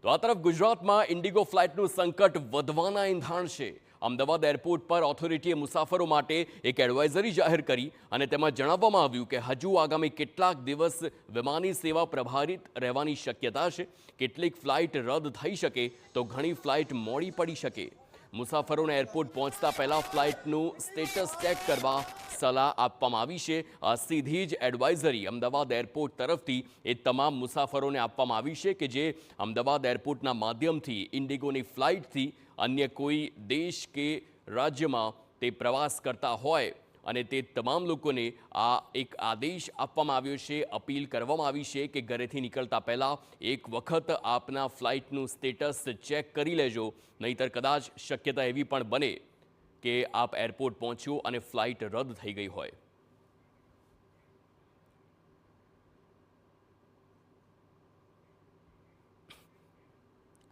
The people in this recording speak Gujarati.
તો આ તરફ ગુજરાતમાં ઇન્ડિગો ફ્લાઇટનું સંકટ વધવાના એંધાણ છે। અમદાવાદ એરપોર્ટ પર ઓથોરિટીએ મુસાફરો માટે એક એડવાઇઝરી જાહેર કરી અને તેમાં જણાવવામાં આવ્યું કે હજુ આગામી કેટલાક દિવસ વિમાની સેવા પ્રભાવિત રહેવાની શક્યતા છે। કેટલીક ફ્લાઇટ રદ થઈ શકે તો ઘણી ફ્લાઇટ મોડી પડી શકે। મુસાફરોને એરપોર્ટ પહોંચતા પહેલા ફ્લાઇટનું સ્ટેટસ ચેક કરવા સલાહ આપવામાં આવી છે। આ સીધી જ એડવાઇઝરી અમદાવાદ એરપોર્ટ તરફથી એ તમામ મુસાફરોને આપવામાં આવી છે કે જે અમદાવાદ એરપોર્ટના માધ્યમથી ઇન્ડિગોની ફ્લાઇટથી અન્ય કોઈ દેશ કે રાજ્યમાં તે પ્રવાસ કરતા હોય અને તે તમામ લોકોને આ એક આદેશ આપવામાં આવ્યો છે। અપીલ કરવામાં આવી છે કે ઘરેથી નીકળતા પહેલાં એક વખત આપના ફ્લાઇટનું સ્ટેટસ ચેક કરી લેજો, નહીંતર કદાચ શક્યતા એવી પણ બને કે આપ એરપોર્ટ પહોંચ્યો અને ફ્લાઇટ રદ થઈ ગઈ હોય।